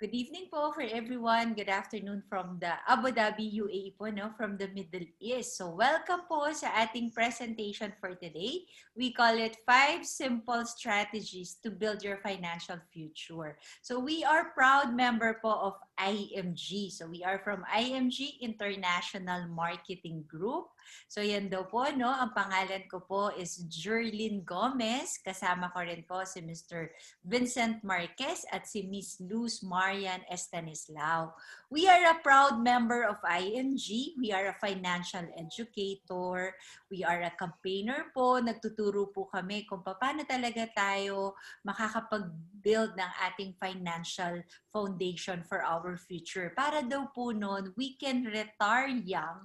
Good evening po for everyone. Good afternoon from the Abu Dhabi, UAE po, no? From the Middle East. So welcome po sa ating presentation for today. We call it 5 Simple Strategies to Build Your Financial Future. So we are proud member po of IMG. So we are from IMG International Marketing Group. So yan daw po, no? Ang pangalan ko po is Jerlyn Gomez. Kasama ko rin po si Mr. Vincent Marquez at si Miss Luz Marian Estanislao. We are a proud member of IMG. We are a financial educator. We are a campaigner po. Nagtuturo po kami kung paano talaga tayo makakapag-build ng ating financial foundation for our future. Para daw po noon, we can retire young,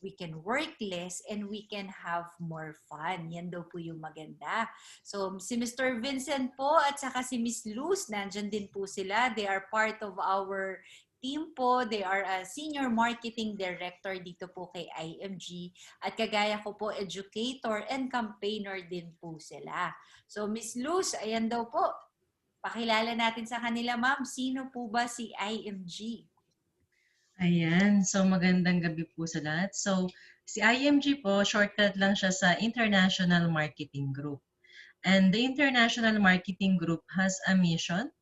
we can work less, and we can have more fun. Yan daw po yung maganda. So, si Mr. Vincent po at saka si Miss Luz, nandyan din po sila. They are part of our team po. They are a senior marketing director dito po kay IMG. At kagaya ko po, educator and campaigner din po sila. So, Miss Luz, ayan daw po. Pakilala natin sa kanila, ma'am. Sino po ba si IMG? Ayan, so magandang gabi po sa lahat. So, si IMG po, shortcut lang siya sa International Marketing Group. And the International Marketing Group has a mission,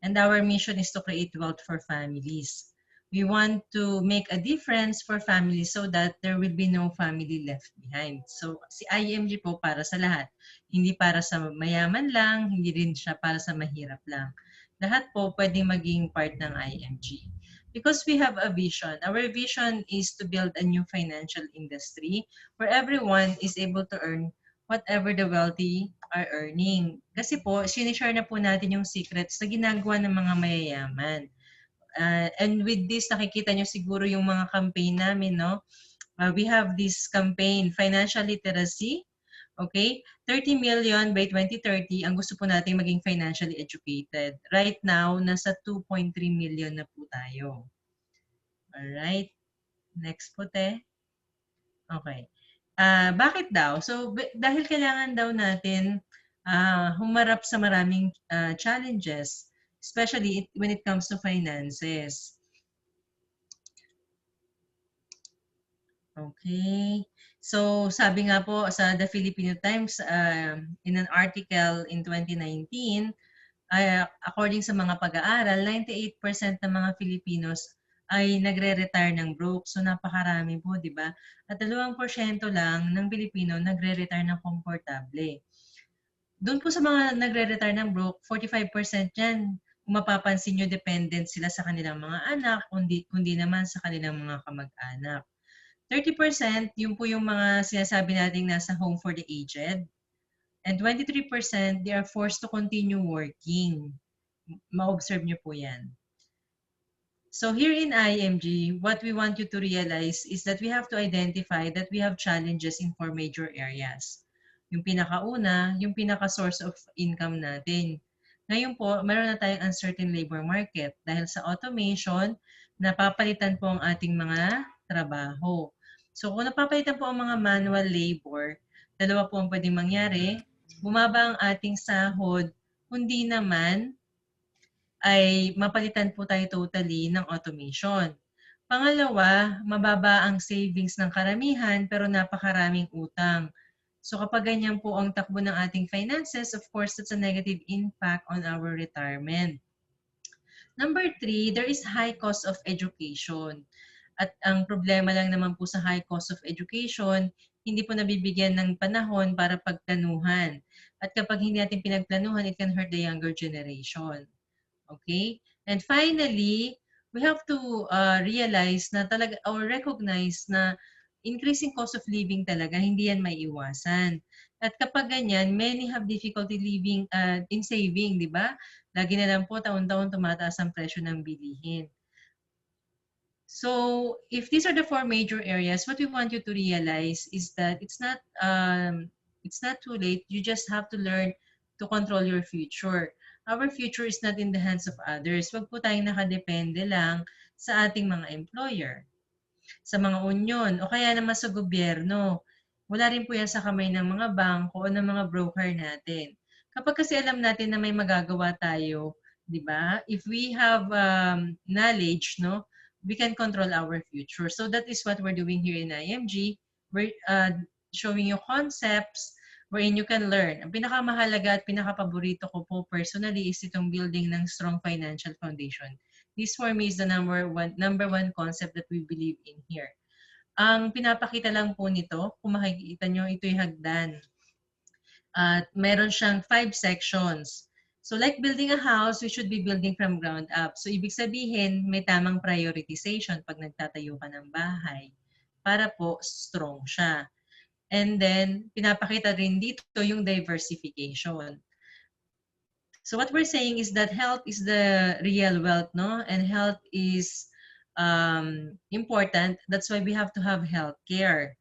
and our mission is to create wealth for families. We want to make a difference for families so that there will be no family left behind. So, si IMG po para sa lahat. Hindi para sa mayaman lang, hindi rin siya para sa mahirap lang. Lahat po pwedeng maging part ng IMG. Because we have a vision. Our vision is to build a new financial industry where everyone is able to earn whatever the wealthy are earning. Kasi po, sinishare na po natin yung secrets na ginagawa ng mga mayayaman. And with this, nakikita nyo siguro yung mga campaign namin, no? We have this campaign, Financial Literacy. Okay? 30 million by 2030, ang gusto po natin maging financially educated. Right now, nasa 2.3 million na po tayo. Alright? Next po, te. Okay. Bakit daw? So, dahil kailangan daw natin humarap sa maraming challenges, especially when it comes to finances. Okay. So, sabi nga po sa The Filipino Times, in an article in 2019, according sa mga pag-aaral, 98% ng mga Filipinos ay nagre-retire ng broke. So, napakarami po, di ba? At 2% lang ng Pilipino nagre-retire ng komportable. Doon po sa mga nagre-retire ng broke, 45% yan, kung mapapansin nyo, dependent sila sa kanilang mga anak, kundi naman sa kanilang mga kamag-anak. 30%, yun po yung mga sinasabi nating nasa home for the aged. And 23%, they are forced to continue working. Ma-observe nyo po yan. So here in IMG, what we want you to realize is that we have to identify that we have challenges in 4 major areas. Yung pinakauna, yung pinaka-source of income natin. Ngayon po, meron na tayong uncertain labor market dahil sa automation, napapalitan po ang ating mga trabaho. So kung napapalitan po ang mga manual labor, dalawa po ang pwedeng mangyari. Bumaba ang ating sahod, kundi naman ay mapalitan po tayo totally ng automation. Pangalawa, mababa ang savings ng karamihan pero napakaraming utang. So kapag ganyan po ang takbo ng ating finances, of course, that's a negative impact on our retirement. Number 3, there is high cost of education. At ang problema lang naman po sa high cost of education, hindi po nabibigyan ng panahon para pagplanuhan. At kapag hindi natin pinagplanuhan, it can hurt the younger generation. Okay? And finally, we have to realize na talaga or recognize na increasing cost of living talaga, hindi yan maiiwasan. At kapag ganyan, many have difficulty living in saving, di ba? Lagi na lang po taon-taon tumataas ang presyo ng bilihin. So, if these are the 4 major areas, what we want you to realize is that it's not too late. You just have to learn to control your future. Our future is not in the hands of others. Wag po tayong nakadepende lang sa ating mga employer, sa mga union, o kaya naman sa gobyerno. Wala rin po yan sa kamay ng mga bangko o ng mga broker natin. Kapag kasi alam natin na may magagawa tayo 'di ba? If we have knowledge, no, we can control our future. So that is what we're doing here in IMG. We're showing you concepts wherein you can learn. Ang pinakamahalaga at pinakapaborito ko po personally is itong building ng strong financial foundation. This for me is the number one concept that we believe in here. Ang pinapakita lang po nito, kung makikita nyo, ito'y hagdan. At meron siyang 5 sections. So like building a house, we should be building from ground up. So ibig sabihin, may tamang prioritization pag nagtatayo ka ng bahay para po strong siya. And then, pinapakita rin dito yung diversification. So what we're saying is that health is the real wealth, no? And health is important. That's why we have to have health care.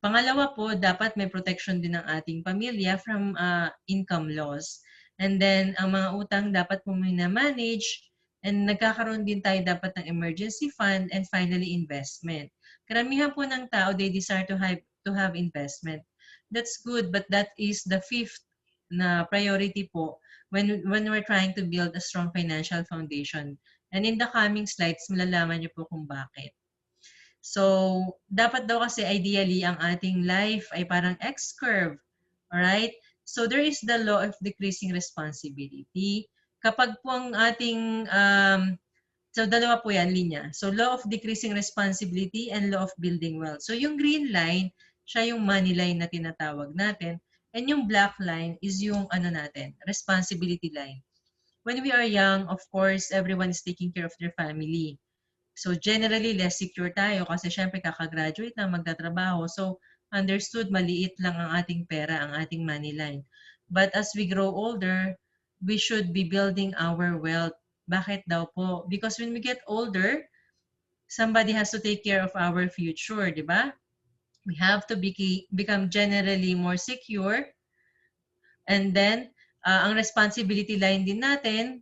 Pangalawa po, dapat may protection din ng ating pamilya from income loss. And then, ang mga utang dapat po manage and nagkakaroon din tayo dapat ng emergency fund and finally investment. Karamihan po ng tao, they desire to have investment. That's good, but that is the 5th na priority po when we're trying to build a strong financial foundation. And in the coming slides, malalaman niyo po kung bakit. So, dapat daw kasi ideally ang ating life ay parang X-curve. Alright? So, there is the law of decreasing responsibility. Kapag po ang ating, so dalawa po yan, linya. So, law of decreasing responsibility and law of building wealth. So, yung green line, siya yung money line na tinatawag natin. And yung black line is yung responsibility line. When we are young, of course, everyone is taking care of their family. So generally, less secure tayo kasi syempre kakagraduate na magtatrabaho. So understood, maliit lang ang ating pera, ang ating money line. But as we grow older, we should be building our wealth. Bakit daw po? Because when we get older, somebody has to take care of our future, di ba? We have to become generally more secure. And then, ang responsibility line din natin,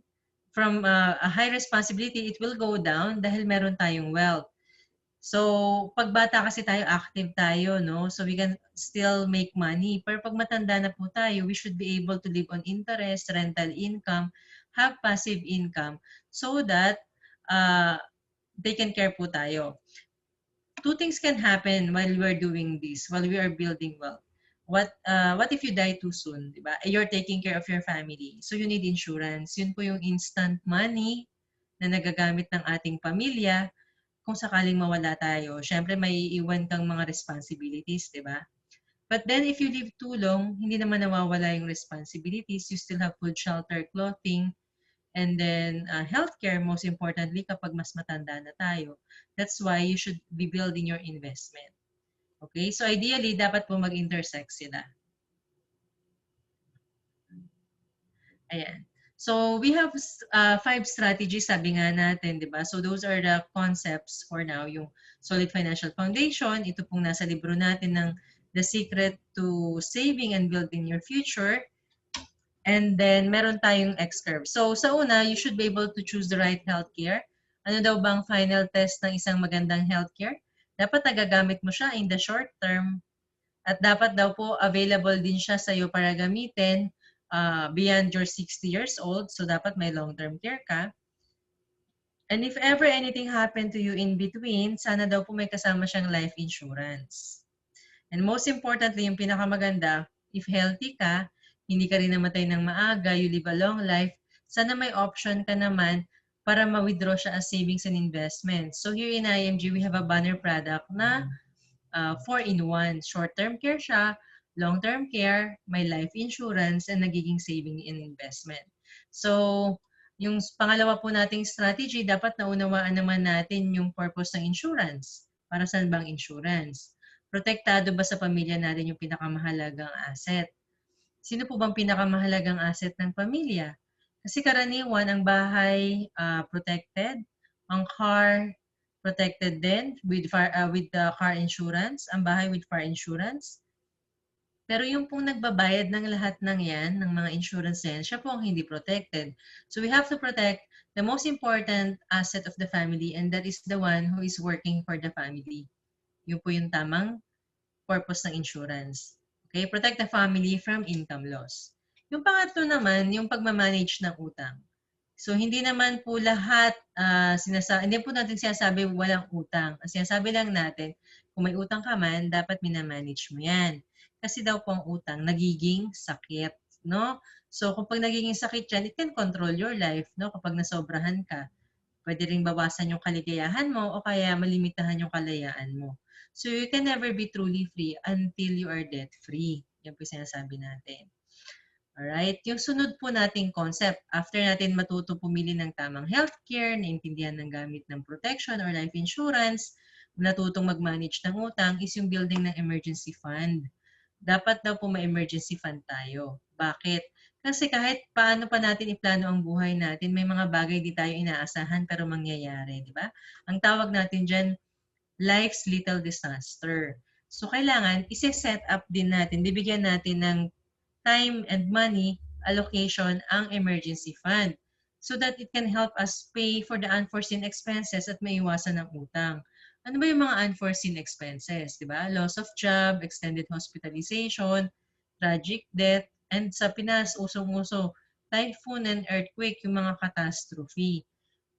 from a high responsibility, it will go down dahil meron tayong wealth. So, pag bata kasi tayo, active tayo, no? So, we can still make money. Pero pag matanda na po tayo, we should be able to live on interest, rental income, have passive income so that they can care po tayo. 2 things can happen while we're doing this, while we are building wealth. What if you die too soon, di ba? You're taking care of your family. So you need insurance. Yun po yung instant money na nagagamit ng ating pamilya kung sakaling mawala tayo. Siyempre, may iiwan kang mga responsibilities, di ba? But then, if you live too long, hindi naman nawawala yung responsibilities. You still have food, shelter, clothing, and then healthcare, most importantly, kapag mas matanda na tayo. That's why you should be building your investment. Okay? So ideally, dapat po mag-intersect sila. Ayan. So we have 5 strategies, sabi nga natin, di ba? So those are the concepts for now. Yung solid financial foundation, ito pong nasa libro natin ng The Secret to Saving and Building Your Future. And then meron tayong X-curve. So sa una, you should be able to choose the right healthcare. Ano daw bang final test ng isang magandang healthcare? Dapat nagagamit mo siya in the short term at dapat daw po available din siya sa iyo para gamitin beyond your 60 years old. So dapat may long-term care ka. And if ever anything happened to you in between, sana daw po may kasama siyang life insurance. And most importantly, yung pinakamaganda, if healthy ka, hindi ka rin namatay ng maaga, you live a long life, sana may option ka naman para ma-withdraw siya as savings and investments. So here in IMG, we have a banner product na 4-in-1. Short-term care siya, long-term care, may life insurance, and nagiging saving and investment. So, yung pangalawa po nating strategy, dapat naunawaan naman natin yung purpose ng insurance. Para saan bang insurance? Protektado ba sa pamilya natin yung pinakamahalagang asset? Sino po bang pinakamahalagang asset ng pamilya? Kasi karaniwan, ang bahay protected, ang car protected din with the car insurance, ang bahay with car insurance. Pero yung pong nagbabayad ng lahat ng yan, ng mga insurance yan, siya po ang hindi protected. So we have to protect the most important asset of the family, and that is the one who is working for the family. Yun po yung tamang purpose ng insurance. Okay, protect the family from income loss. Yung pangatlo naman, yung pagmamanage ng utang. So hindi naman po lahat hindi po natin sinasabi walang utang. Ang sinasabi lang natin, kung may utang ka man, dapat minamanage mo 'yan. Kasi daw po ang utang nagiging sakit, no? So kapag nagiging sakit 'yan, it can control your life, no? Kapag nasobrahan ka, pwede ring bawasan yung kaligayahan mo o kaya malimitahan yung kalayaan mo. So you can never be truly free until you are debt free. Yan po yung sinasabi natin. Alright? Yung sunod po nating concept, after natin matuto pumili ng tamang healthcare, naintindihan ng gamit ng protection or life insurance, natutong mag-manage ng utang, is yung building ng emergency fund. Dapat daw po may emergency fund tayo. Bakit? Kasi kahit paano pa natin iplano ang buhay natin, may mga bagay di tayo inaasahan pero mangyayari, di ba? Ang tawag natin dyan, life's little disaster. So, kailangan isi-set up din natin, bibigyan natin ng time and money allocation ang emergency fund so that it can help us pay for the unforeseen expenses at maiwasan ang utang. Ano ba yung mga unforeseen expenses, di ba? Loss of job, extended hospitalization, tragic death, and sa Pinas, usong-uso, typhoon and earthquake, yung mga catastrophe.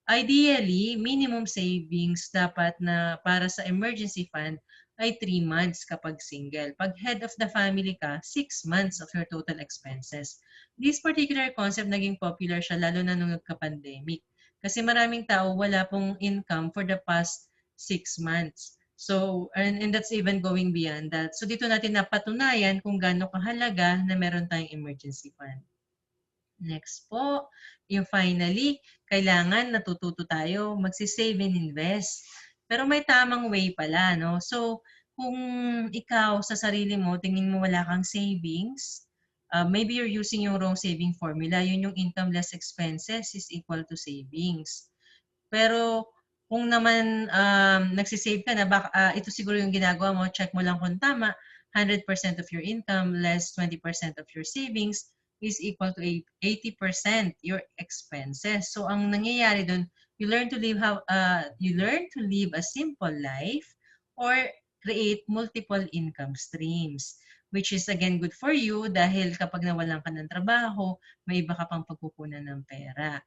Ideally, minimum savings dapat na para sa emergency fund ay 3 months kapag single. Pag head of the family ka, 6 months of your total expenses. This particular concept naging popular siya lalo na nung nagka-pandemic. Kasi maraming tao wala pong income for the past 6 months. So, and that's even going beyond that. So, dito natin napatunayan kung gaano kahalaga na meron tayong emergency fund. Next po, yung finally, kailangan natututo tayo magsisave and invest. Pero may tamang way pala, no? So, kung ikaw sa sarili mo, tingin mo wala kang savings, maybe you're using yung wrong saving formula. Yun yung income less expenses is equal to savings. Pero kung naman nagsisave ka na, ito siguro yung ginagawa mo, check mo lang kung tama, 100% of your income less 20% of your savings is equal to 80% your expenses. So ang nangyayari doon, you learn to live a simple life or create multiple income streams, which is again good for you dahil kapag nawalan ka ng trabaho, may iba ka pang pagkukunan ng pera.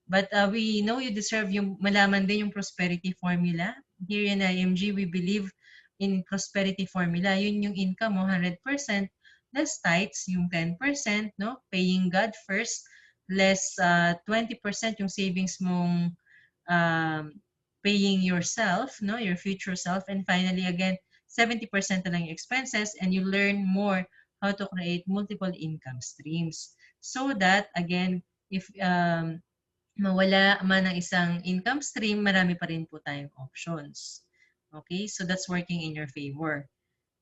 But we know you deserve yung malaman din yung prosperity formula. Here in IMG, we believe in prosperity formula. Yun yung income mo, 100%, less tithes, yung 10%, no? Paying God first, less 20% yung savings mong paying yourself, no? Your future self. And finally, again, 70% na lang yung expenses and you learn more how to create multiple income streams. So that, again, if mawala man ang isang income stream, marami pa rin po tayong options. Okay? So that's working in your favor.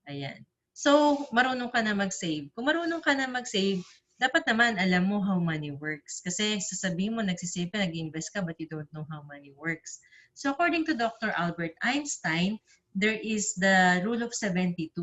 Ayan. So, marunong ka na mag-save. Kung marunong ka na mag-save, dapat naman alam mo how money works. Kasi sasabihin mo, nagsisave ka, nag-invest ka, but you don't know how money works. So, according to Dr. Albert Einstein, there is the rule of 72.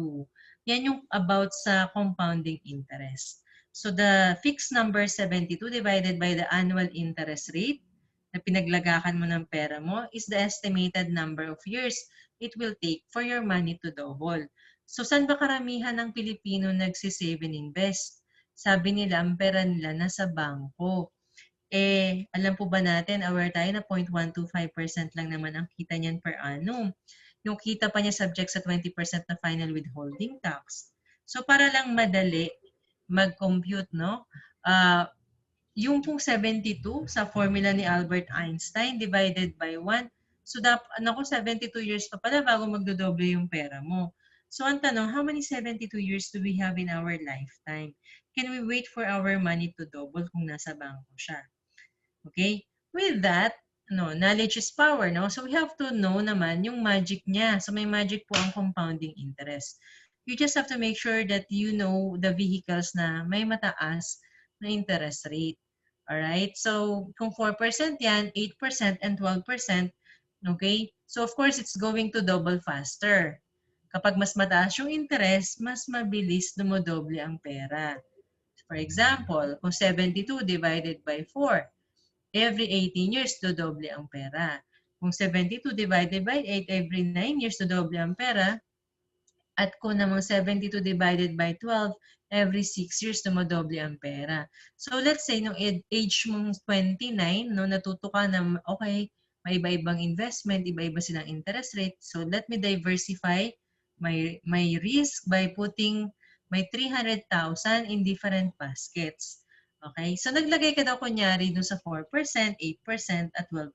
Yan yung about sa compounding interest. So, the fixed number 72 divided by the annual interest rate na pinaglagakan mo ng pera mo is the estimated number of years it will take for your money to double. So, saan ba karamihan ng Pilipino nagsisave and invest? Sabi nila, ang pera nila nasa bangko. Alam po ba natin, aware tayo na 0.125% lang naman ang kita niyan per annum. Yung kita pa niya subject sa 20% na final withholding tax. So, para lang madali mag-compute, no? Yung pong 72 sa formula ni Albert Einstein divided by 1, so 72 years pa pala bago magdodoble yung pera mo. So ang tanong, how many 72 years do we have in our lifetime? Can we wait for our money to double kung nasa bangko siya? Okay? With that, knowledge is power, no? So we have to know naman yung magic niya. So may magic po ang compounding interest. You just have to make sure that you know the vehicles na may mataas na interest rate. Alright? So kung 4% yan, 8% and 12%, okay? So of course, it's going to double faster. Kapag mas mataas yung interest, mas mabilis dumodoble ang pera. For example, kung 72 divided by 4, every 18 years, dodoble ang pera. Kung 72 divided by 8, every 9 years, dodoble ang pera. At kung namang 72 divided by 12, every 6 years dumodoble ang pera. So let's say nung age mong 29, no, natuto ka na okay, may iba-ibang investment, iba-iba silang interest rate. So let me diversify my risk by putting my 300,000 in different baskets. Okay? So naglagay ka daw kunyari dun sa 4%, 8%, at 12%.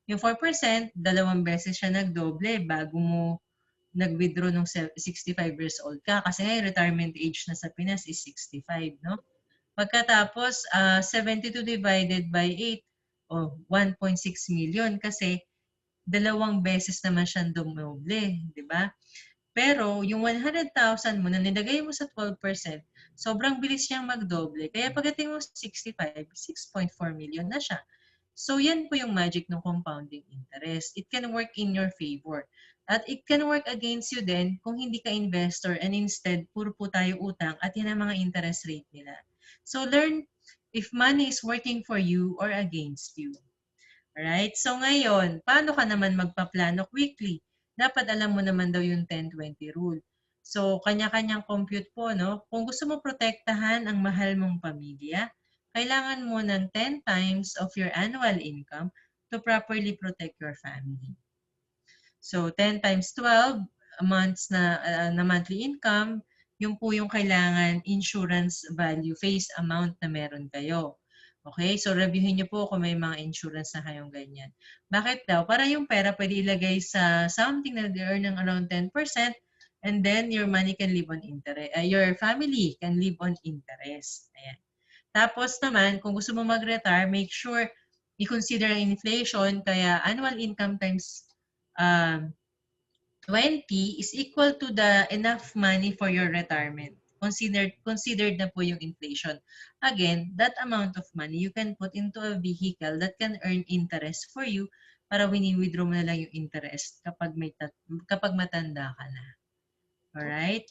Yung 4%, dalawang beses siya nagdoble bago mo nag-withdraw nung 65 years old ka. Kasi nga retirement age na sa Pinas is 65, no? Pagkatapos, 72 divided by 8, o 1.6 million kasi dalawang beses naman siyang dumoble, di ba? Pero yung 100,000 mo na nilagay mo sa 12%, sobrang bilis niyang magdoble. Kaya pagdating mo sa 65, 6.4 million na siya. So yan po yung magic ng compounding interest. It can work in your favor. At it can work against you din kung hindi ka investor and instead puro po tayo utang at yan ang mga interest rate nila. So learn if money is working for you or against you. Alright? So ngayon, paano ka naman magpaplano quickly? Dapat alam mo naman daw yung 10-20 rule. So, kanya-kanyang compute po, no? Kung gusto mo protektahan ang mahal mong pamilya, kailangan mo ng 10 times of your annual income to properly protect your family. So, 10 times 12 months na monthly income, yung po yung kailangan insurance value, face amount na meron kayo. Okay? So, reviewin niyo po kung may mga insurance na kayong ganyan. Bakit daw? Para yung pera pwede ilagay sa something na they-earn ng around 10% and then your money can live on interest. Your family can live on interest. Ayan. Tapos naman, kung gusto mo mag-retire, make sure i-consider ang inflation. Kaya annual income times 20 is equal to the enough money for your retirement. Considered na po yung inflation. Again, that amount of money you can put into a vehicle that can earn interest for you para wini-withdraw mo na lang yung interest kapag matanda ka na. Alright?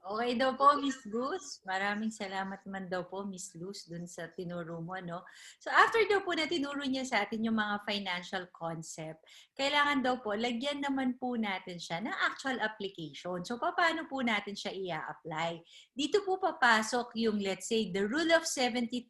Okay daw po, Miss Luz. Maraming salamat naman daw po, Miss Luz, dun sa tinuro mo, no? So, after daw po na tinuro niya sa atin yung mga financial concept, kailangan daw po, lagyan naman po natin siya ng actual application. So, paano po natin siya i-apply? Dito po papasok yung, let's say, the rule of 72.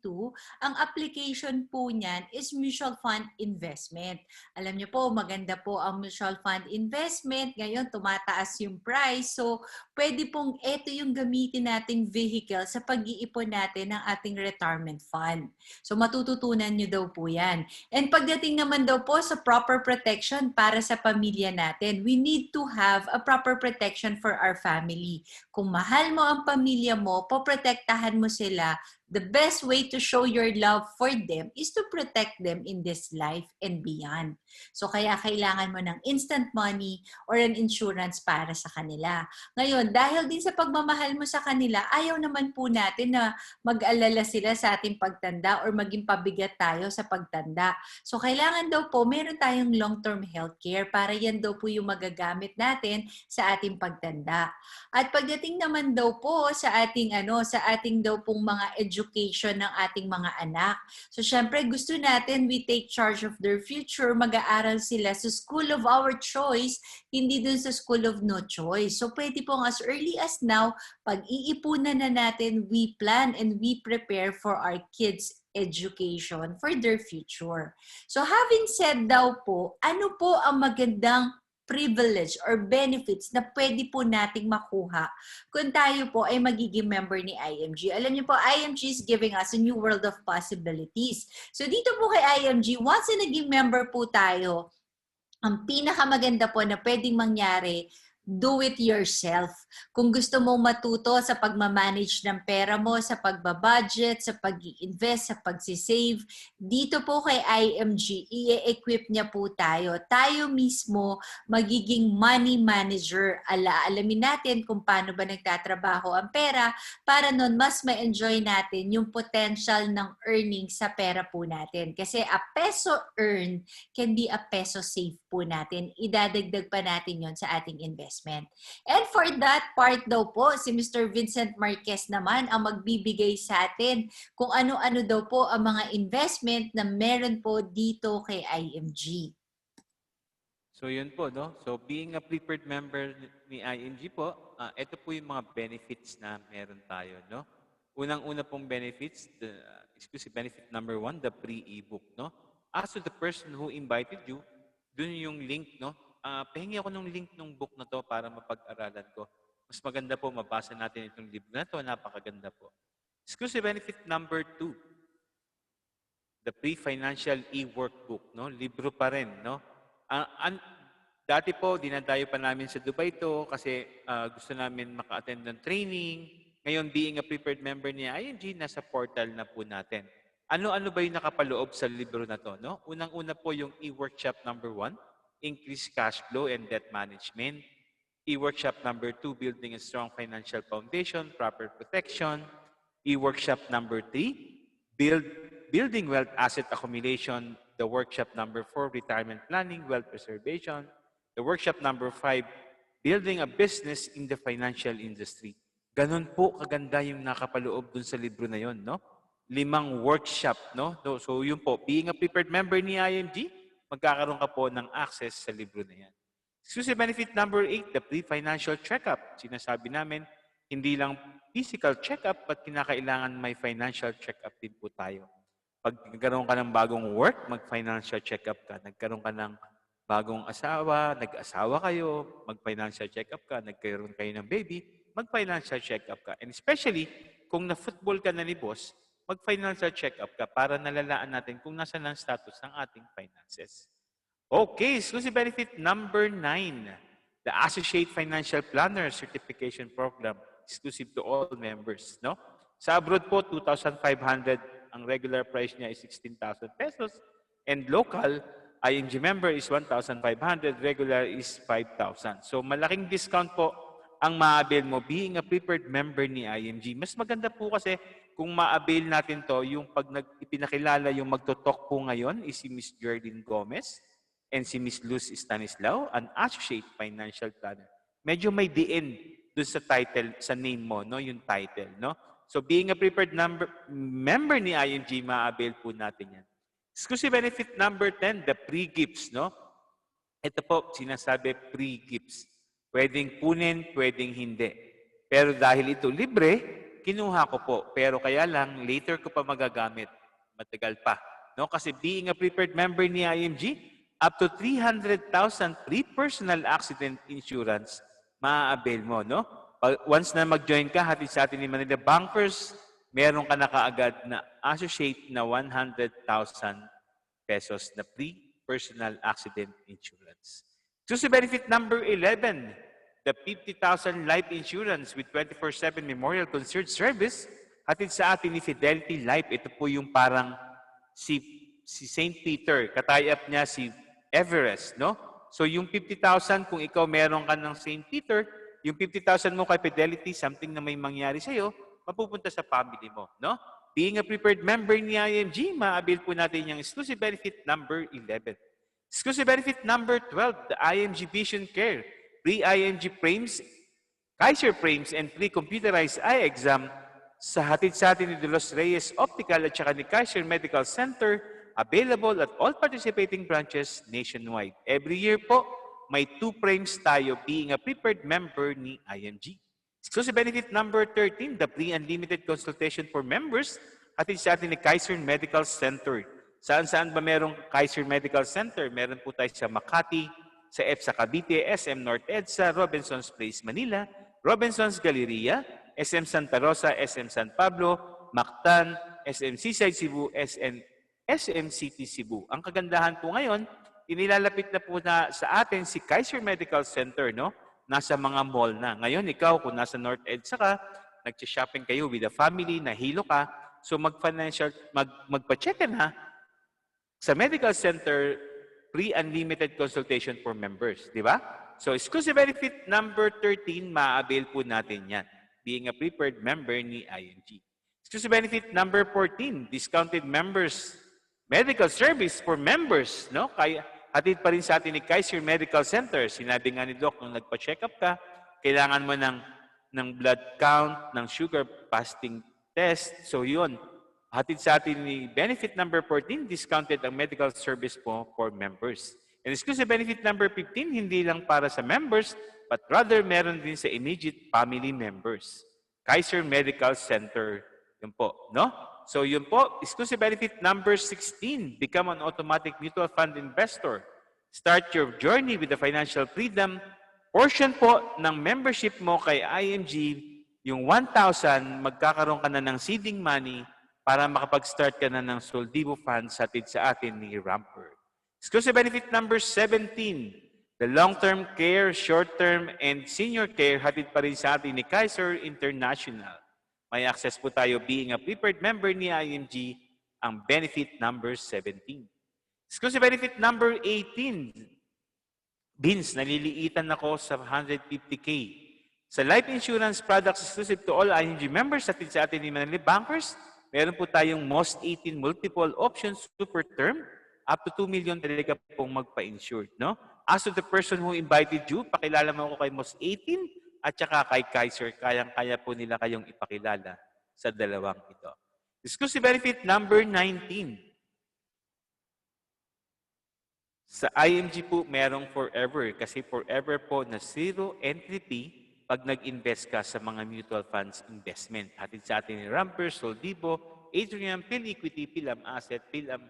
Ang application po niyan is mutual fund investment. Alam niyo po, maganda po ang mutual fund investment. Ngayon, tumataas yung price. So, pwede pong ito yung gamitin nating vehicle sa pag-iipon natin ng ating retirement fund. So matututunan nyo daw po yan. And pagdating naman daw po sa proper protection para sa pamilya natin, we need to have a proper protection for our family. Kung mahal mo ang pamilya mo, poprotektahan mo sila. The best way to show your love for them is to protect them in this life and beyond. So kaya kailangan mo ng instant money or an insurance para sa kanila. Ngayon, dahil din sa pagmamahal mo sa kanila, ayaw naman po natin na mag-alala sila sa ating pagtanda or maging pabigat tayo sa pagtanda. So kailangan daw po meron tayong long-term healthcare para yan daw po yung magagamit natin sa ating pagtanda. At pagdating naman daw po sa ating daw pong mga education ng ating mga anak. So syempre gusto natin we take charge of their future, mag-aaral sila sa school of our choice, hindi dun sa school of no choice. So pwede pong as early as now, pag-iipunan na natin, we plan and we prepare for our kids' education for their future. So having said daw po, ano po ang magandang privilege or benefits na pwede po nating makuha kung tayo po ay magiging member ni IMG. Alam niyo po, IMG is giving us a new world of possibilities. So dito po kay IMG, once na naging member po tayo, ang pinakamaganda po na pwedeng mangyari, do it yourself. Kung gusto mong matuto sa pagmamanage ng pera mo, sa pagbabudget, sa pag-i-invest, sa pagsisave, dito po kay IMG, i-equip niya po tayo. Tayo mismo magiging money manager. Alamin natin kung paano ba nagtatrabaho ang pera para nun mas ma-enjoy natin yung potential ng earning sa pera po natin. Kasi a peso earned can be a peso save po natin. Idadagdag pa natin yon sa ating investment. And for that part daw po, si Mr. Vincent Marquez naman ang magbibigay sa atin kung ano-ano daw po ang mga investment na meron po dito kay IMG. So yun po, no? So being a preferred member ni ING po, ito po yung mga benefits na meron tayo, no? Unang-una pong benefits, the exclusive benefit number 1, the free ebook, no? As to the person who invited you, dun yung link, no? Pahingi ako ng link ng book na to para mapag-aralan ko. Mas maganda po mabasa natin itong libro na to, napakaganda po. Exclusive benefit number 2, the pre-financial e-workbook, no? Libro pa rin, no? Dati po, dinadayo pa namin sa Dubai to kasi gusto namin maka-attend ng training. Ngayon, being a prepared member ni ING, nasa portal na po natin. Ano-ano ba yung nakapaloob sa libro na to, no? Unang-una po yung e-workshop number 1, increase cash flow and debt management. E-workshop number 2, building a strong financial foundation, proper protection. E-workshop number 3, building wealth asset accumulation. The workshop number 4, retirement planning, wealth preservation. The workshop number 5, building a business in the financial industry. Ganun po kaganda yung nakapaloob dun sa libro na yon, no? 5 workshop, no? So yun po, being a prepared member ni IMG, magkakaroon ka po ng access sa libro na yan. Exclusive benefit number 8, the pre-financial checkup. Sinasabi namin, hindi lang physical checkup, but kinakailangan may financial checkup din po tayo. Pag nagkaroon ka ng bagong work, mag-financial checkup ka. Nagkaroon ka ng bagong asawa, nag-asawa kayo, mag-financial checkup ka. Nagkaroon kayo ng baby, mag-financial checkup ka. And especially, kung na-football ka na ni boss, mag-financial checkup ka para nalalaan natin kung nasa ang status ng ating finances. Okay, exclusive benefit number 9, the Associate Financial Planner Certification Program, exclusive to all members, no? Sa abroad po, 2,500, ang regular price niya is 16,000 pesos, and local, ING member is 1,500, regular is 5,000. So malaking discount po ang ma-avail mo being a preferred member ni ING. Mas maganda po kasi kung ma-avail natin to, yung pag ipinakilala yung magtotalk po ngayon is si Miss Jerdyn Gomez and si Miss Luz Stanislao, an Associate Financial Planner. Medyo may DN dun sa title, sa name mo, no? Yung title, no? So being a preferred member ni ING, ma-avail po natin yan. Exclusive benefit number 10, the pre-gifts, no? Ito po, sinasabi pre-gifts. Pwedeng kunin, pwedeng hindi. Pero dahil ito libre, kinuha ko po. Pero kaya lang, later ko pa magagamit. Matagal pa. No? Kasi being a preferred member ni IMG, up to 300,000 free personal accident insurance, ma-avail mo. No? Once na mag-join ka, hatid sa atin ni Manila Bankers, meron ka na kaagad na associate na 100,000 pesos na free personal accident insurance. Exclusive benefit number 11, the 50,000 life insurance with 24/7 Memorial Concierge Service, hatid sa atin ni Fidelity Life. Ito po yung parang si St. Peter, katayap niya si Everest, no? So yung 50,000, kung ikaw meron ka ng St. Peter, yung 50,000 mo kay Fidelity, something na may mangyari sa'yo, mapupunta sa family mo, no? Being a prepared member ni IMG, ma-avail po natin yung exclusive benefit number 11. Exclusive benefit number 12, the IMG Vision Care, pre-IMG frames, Kaiser frames, and pre-computerized eye exam sa hatid sa atin ni De Los Reyes Optical at saka ni Kaiser Medical Center, available at all participating branches nationwide. Every year po, may 2 frames tayo being a prepared member ni IMG. Exclusive benefit number 13, the pre-unlimited consultation for members, hatid sa atin ni Kaiser Medical Center. Saan-saan ba merong Kaiser Medical Center? Meron po tayo sa Makati, sa EPSA Cavite, SM North EDSA, Robinson's Place, Manila, Robinson's Galleria, SM Santa Rosa, SM San Pablo, Mactan, SM Seaside Cebu, SM City Cebu. Ang kagandahan po ngayon, inilalapit na po na sa atin si Kaiser Medical Center, no? Nasa mga mall na. Ngayon, ikaw, kung nasa North EDSA ka, nag-shopping kayo with a family, nahilo ka, so magpa-check na sa Medical Center, pre-unlimited consultation for members, di ba? So, exclusive benefit number 13, ma-avail po natin yan, being a prepared member ni ING. Exclusive benefit number 14, discounted members, medical service for members, no? Kaya, hatid pa rin sa atin ni Kaiser Medical Center. Sinabi nga ni Doc, nung nagpa-check up ka, kailangan mo ng blood count, ng sugar fasting test. So, yun. Hatid sa atin ni benefit number 14, discounted ang medical service po for members. And exclusive benefit number 15, hindi lang para sa members, but rather meron din sa immediate family members. Kaiser Medical Center, yun po, no? So yun po, exclusive benefit number 16, become an automatic mutual fund investor. Start your journey with the financial freedom. Portion po ng membership mo kay IMG, yung 1,000, magkakaroon ka na ng seeding money para makapag-start ka na ng Soldivo Funds hatid sa atin ni Ramper. Exclusive benefit number 17, the long-term care, short-term, and senior care hatid pa rin sa atin ni Kaiser International. May access po tayo being a preferred member ni IMG, ang benefit number 17. Exclusive benefit number 18, Vince, naliliitan ako sa 150K. Sa life insurance products exclusive to all IMG members hatid sa atin ni Manila Bankers, meron po tayong most 18 multiple options super term, up to 2 million talaga pong magpa-insured, no? As to the person who invited you, pakilala mo ako kay most 18 at saka kay Kaiser, kayang-kaya po nila kayong ipakilala sa dalawang ito. Exclusive benefit number 19. Sa IMG po, merong forever kasi forever po na zero entry fee pag nag-invest ka sa mga mutual funds investment. Hatid sa atin ni Ramper, Soldivo, Atrium, PhilEquity, Philam Asset, Philam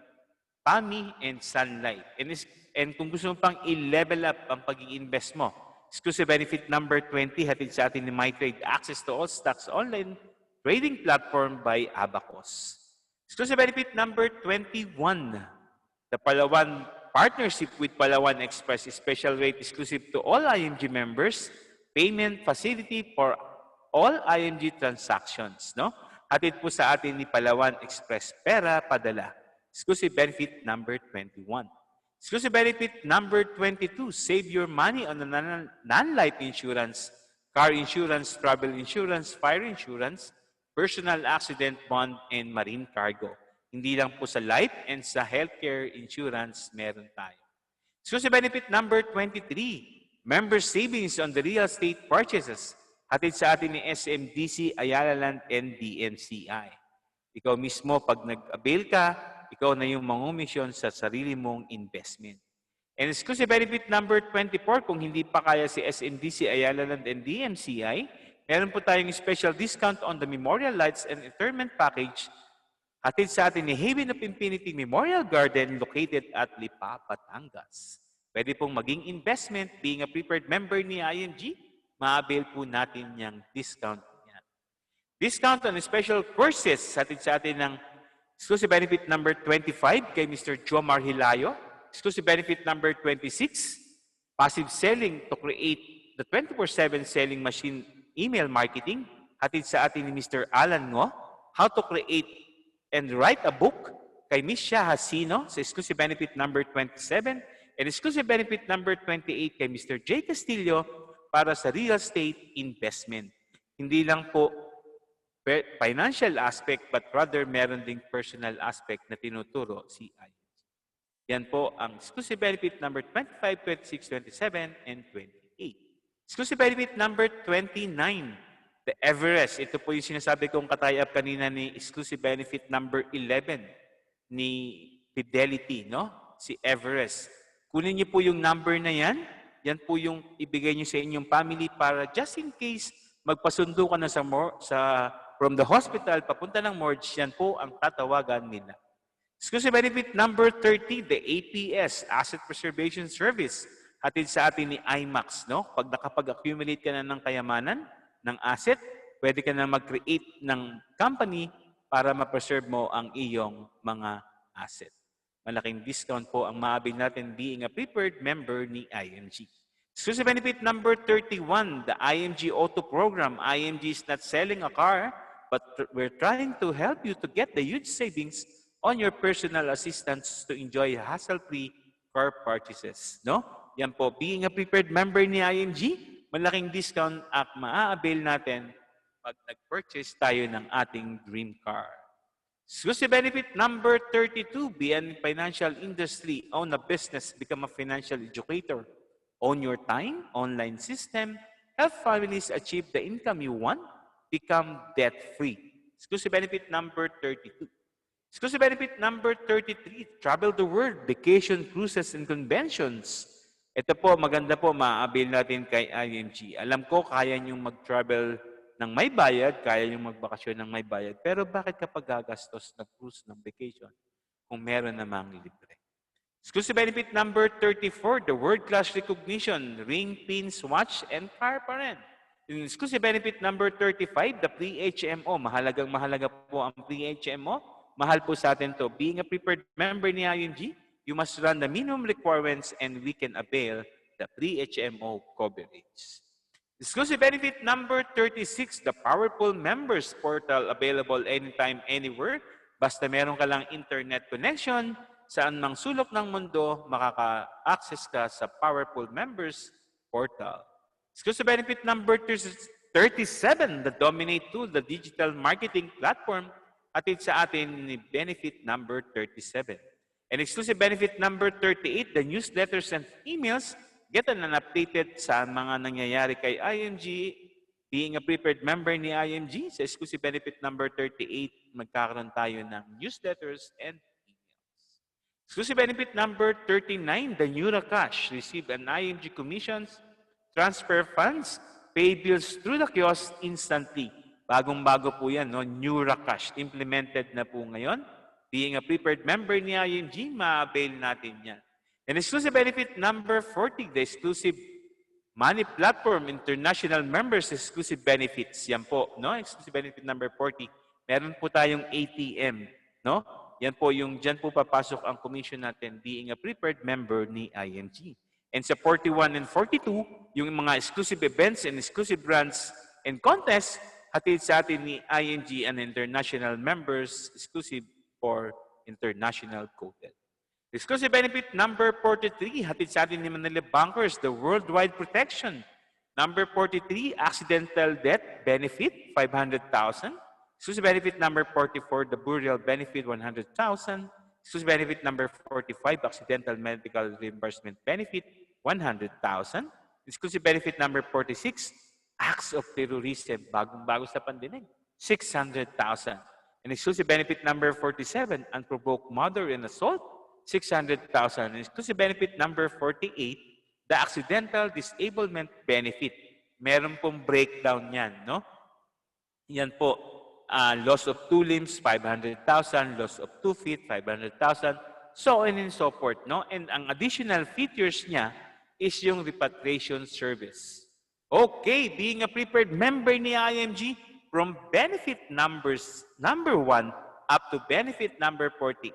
PAMI, and Sun Life. And kung gusto mo pang i-level up ang pag-i-invest mo, exclusive benefit number 20, hatid sa atin ni MyTrade, access to all stocks online trading platform by Abacus. Exclusive benefit number 21, the Palawan partnership with Palawan Express, special rate exclusive to all IMG members, payment facility for all IMG transactions, no? Hatid po sa atin ni Palawan Express, pera padala. Exclusive benefit number 21. Exclusive benefit number 22, save your money on the non-life insurance, car insurance, travel insurance, fire insurance, personal accident bond, and marine cargo. Hindi lang po sa life and sa healthcare insurance meron tayo. Exclusive benefit number 23, member savings on the real estate purchases. Hatid sa atin ni SMDC, Ayala Land, and DMCI. Ikaw mismo, pag nag-avail ka, ikaw na yung mangumisyon sa sarili mong investment. And exclusive benefit number 24, kung hindi pa kaya si SMDC, Ayala Land, and DMCI, meron po tayong special discount on the Memorial Lights and Interment Package hatid sa atin ni Haven of Infinity Memorial Garden located at Lipa, Batangas. Pwede pong maging investment, being a preferred member ni IMG, ma-avail po natin yung discount niya. Discount on special courses hatid sa atin ng exclusive benefit number 25 kay Mr. Jomar Hilayo. Exclusive benefit number 26, passive selling to create the 24/7 selling machine email marketing. Hatid sa atin ni Mr. Alan Ngo. How to create and write a book kay Ms. Shah Hasino sa exclusive benefit number 27 and exclusive benefit number 28 kay Mr. J. Castillo para sa real estate investment. Hindi lang po financial aspect but rather meron ding personal aspect na tinuturo si IMG. Yan po ang exclusive benefit number 25, 26, 27, and 28. Exclusive benefit number 29, the Everest. Ito po yung sinasabi kong katayap kanina ni exclusive benefit number 11 ni Fidelity, no? Si Everest. Kunin niyo po yung number na yan. Yan po yung ibigay niyo sa inyong family para just in case magpasundo ka na from the hospital, papunta ng morgue, yan po ang tatawagan nila. Exclusive benefit number 30, the APS, Asset Preservation Service. Hatid sa atin ni IMAX, no? Pag nakapag-accumulate ka na ng kayamanan, ng asset, pwede ka na mag-create ng company para ma-preserve mo ang iyong mga asset. Malaking discount po ang maabil natin being a preferred member ni IMG. Exclusive benefit number 31, the IMG Auto Program. IMG is not selling a car, but we're trying to help you to get the huge savings on your personal assistance to enjoy hassle-free car purchases. No? Yan po, being a prepared member ni IMG, malaking discount at maa-avail natin pag nag-purchase tayo ng ating dream car. Exclusive benefit number 32, be in financial industry, own a business, become a financial educator, own your time, online system, help families achieve the income you want, become debt-free. Exclusive benefit number 32. Exclusive benefit number 33, travel the world, vacation, cruises, and conventions. Ito po, maganda po, ma-avail natin kay IMG. Alam ko, kaya niyong mag-travel ng may bayad, kaya niyong magbakasyon ng may bayad. Pero bakit kapag gagastos ng cruise ng vacation kung meron namang libre? Exclusive benefit number 34, the world-class recognition, ring, pins, watch, and car pa rin. Yung exclusive benefit number 35, the pre-HMO. Mahalagang mahalaga po ang pre-HMO. Mahal po sa atin to. Being a preferred member ni IMG, you must run the minimum requirements and we can avail the pre-HMO coverage. Exclusive benefit number 36, the powerful members portal available anytime, anywhere. Basta meron ka lang internet connection, saan mang sulok ng mundo, makaka-access ka sa powerful members portal. Exclusive benefit number 37, the Dominate tool, the digital marketing platform, atid sa atin ni benefit number 37. And exclusive benefit number 38, the newsletters and emails, get an updated sa mga nangyayari kay IMG. Being a prepared member ni IMG, sa exclusive benefit number 38, magkakaroon tayo ng newsletters and emails. Exclusive benefit number 39, the Neuracash, receive an IMG commissions, transfer funds, pay bills through the kiosk instantly. Bagong-bago po yan, no? Neuracash, implemented na po ngayon. Being a prepared member ni IMG, ma-avail natin yan. And exclusive benefit number 40, the exclusive money platform, international members, exclusive benefits. Yan po, no? Exclusive benefit number 40. Meron po tayong ATM, no? Yan po yung, dyan po papasok ang commission natin being a prepared member ni IMG. And sa 41 and 42, yung mga exclusive events and exclusive grants and contests, hatid sa atin ni IMG and international members, exclusive for international quoted. Exclusive benefit number 43, hatid sa atin ni Manila Bankers, the worldwide protection. Number 43, accidental death benefit, 500,000. Exclusive benefit number 44, the burial benefit, 100,000. Exclusive benefit number 45, accidental medical reimbursement benefit, 100,000. Exclusive benefit number 46, acts of terrorism, bagong-bago sa pandinig, 600,000. And exclusive benefit number 47, unprovoked murder and assault, 600,000. And exclusive benefit number 48, the accidental disablement benefit. Meron pong breakdown yan, no? Yan po, loss of 2 limbs, 500,000, loss of 2 feet, 500,000, so on and so forth, no? And ang additional features niya is yung repatriation service. Okay, being a prepared member ni IMG, from benefit number 1 up to benefit number 48,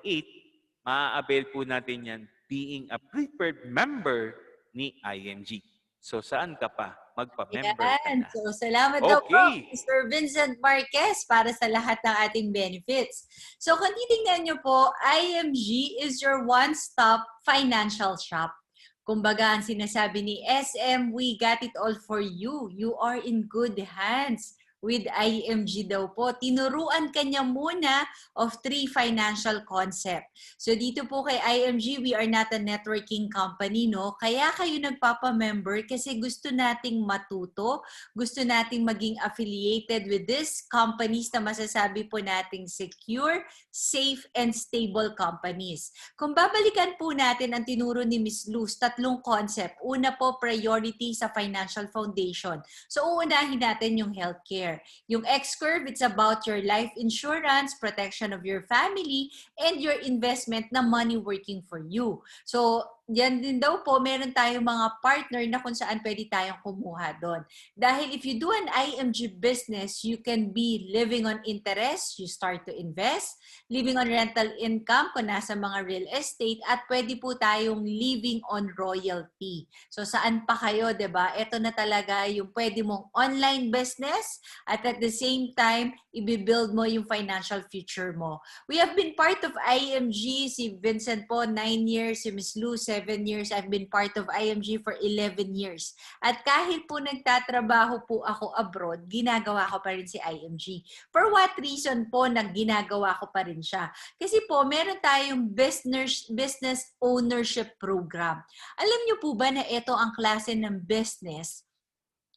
ma-avail po natin yan being a prepared member ni IMG. So saan ka pa? Magpa-member ka na. So salamat daw po, Mr. Vincent Marquez, para sa lahat ng ating benefits. So kung titingnan nyo po, IMG is your one-stop financial shop. Kumbaga, ang sinasabi ni SM, we got it all for you. You are in good hands with IMG daw po. Tinuruan kanya muna of 3 financial concept. So dito po kay IMG, we are not a networking company, no? Kaya kayo nagpapa-member kasi gusto nating matuto, gusto nating maging affiliated with these companies na masasabi po nating secure, safe, and stable companies. Kung babalikan po natin ang tinuro ni Ms. Luz, 3 concept. Una po, priority sa financial foundation. So uunahin natin yung healthcare. Yung X-Curve, it's about your life insurance, protection of your family, and your investment na money working for you. So, yan din daw po, meron tayong mga partner na kung saan pwede tayong kumuha doon. Dahil if you do an IMG business, you can be living on interest, you start to invest, living on rental income kung nasa mga real estate, at pwede po tayong living on royalty. So saan pa kayo, diba? Ito na talaga yung pwede mong online business at the same time, i-build mo yung financial future mo. We have been part of IMG, si Vincent po, 9 years, si Ms. Lou, 7 years. I've been part of IMG for 11 years. At kahit po nagtatrabaho po ako abroad, ginagawa ko pa rin si IMG. For what reason po na ginagawa ko pa rin siya? Kasi po, meron tayong business ownership program. Alam niyo po ba na ito ang klase ng business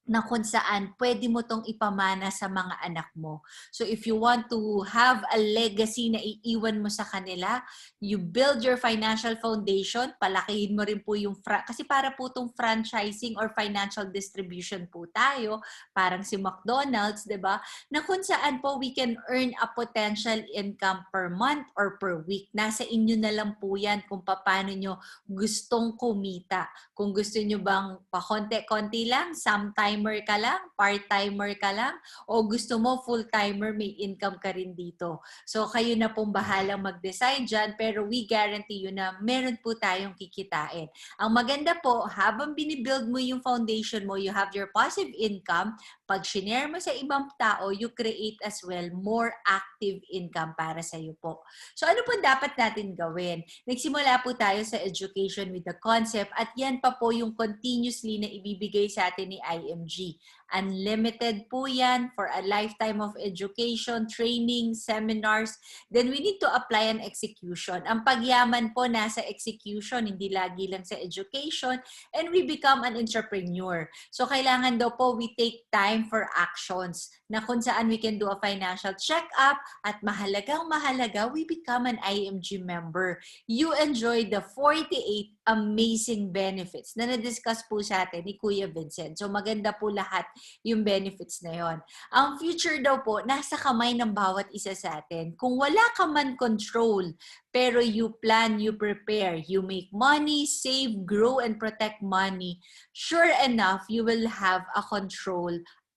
na kung saan pwede mo tong ipamana sa mga anak mo. So if you want to have a legacy na iiwan mo sa kanila, you build your financial foundation, palakihin mo rin po yung, kasi para po tong franchising or financial distribution po tayo, parang si McDonald's, di ba? Na kung saan po we can earn a potential income per month or per week. Nasa inyo na lang po yan kung paano nyo gustong kumita. Kung gusto nyo bang pakonti-konti lang, sometime-timer ka lang, part-timer ka lang, o gusto mo full-timer, may income ka rin dito. So kayo na pong bahalang mag-decide dyan, pero we guarantee you na meron po tayong kikitain. Ang maganda po, habang binibuild mo yung foundation mo, you have your passive income, pag shinare mo sa ibang tao, you create as well more active income para sa iyo po. So ano po dapat natin gawin? Nagsimula po tayo sa education with the concept at yan pa po yung continuously na ibibigay sa atin ni IMG. Unlimited po yan for a lifetime of education, training, seminars. Then we need to apply an execution. Ang pagyaman po nasa execution, hindi lagi lang sa education, and we become an entrepreneur. So kailangan daw po we take time for actions na kung saan we can do a financial check-up at mahalagang-mahalaga, we become an IMG member. You enjoy the 48 amazing benefits na na-discuss po sa atin ni Kuya Vincent. So maganda po lahat yung benefits na yon. Ang future daw po, nasa kamay ng bawat isa sa atin. Kung wala ka man control, pero you plan, you prepare, you make money, save, grow, and protect money, sure enough, you will have a control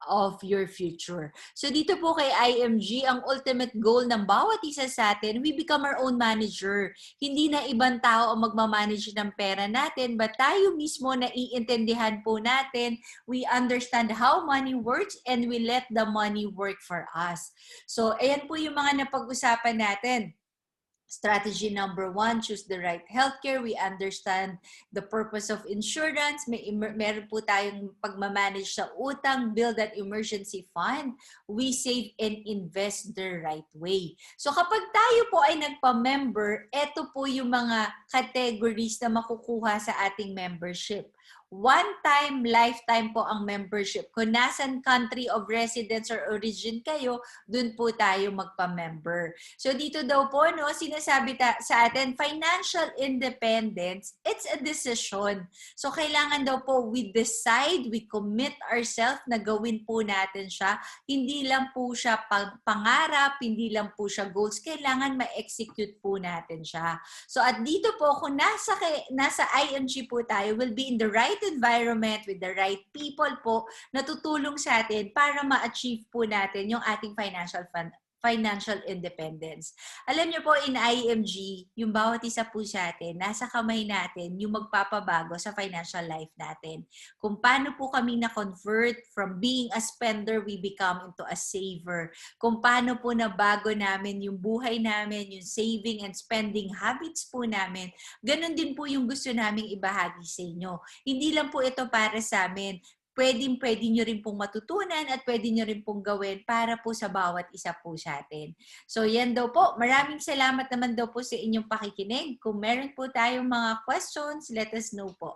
of your future. So dito po kay IMG, ang ultimate goal ng bawat isa sa atin, we become our own manager. Hindi na ibang tao ang magmamanage ng pera natin, but tayo mismo na iintindihan po natin, we understand how money works and we let the money work for us. So ayan po yung mga napag-usapan natin. Strategy number 1, choose the right healthcare. We understand the purpose of insurance. Meron po tayong pagmamanage sa utang, build an emergency fund. We save and invest the right way. So kapag tayo po ay nagpa-member, ito po yung mga categories na makukuha sa ating membership. One-time, lifetime po ang membership. Kung nasan country of residence or origin kayo, dun po tayo magpa-member. So dito daw po, no, sinasabi sa atin, financial independence, it's a decision. So kailangan daw po, we decide, we commit ourselves na gawin po natin siya. Hindi lang po siya pangarap, hindi lang po siya goals. Kailangan ma-execute po natin siya. So at dito po, kung nasa IMG po tayo, will be in the right environment with the right people po na tutulong sa atin para ma-achieve po natin yung ating financial independence. Alam niyo po, in IMG, yung bawat isa po sa atin, nasa kamay natin yung magpapabago sa financial life natin. Kung paano po kami na-convert from being a spender, we become into a saver. Kung paano po nabago namin yung buhay namin, yung saving and spending habits po namin, ganun din po yung gusto naming ibahagi sa inyo. Hindi lang po ito para sa amin. Pwede nyo rin pong matutunan at pwede nyo rin pong gawin para po sa bawat isa po sa atin. So yan daw po. Maraming salamat naman daw po sa inyong pakikinig. Kung meron po tayong mga questions, let us know po.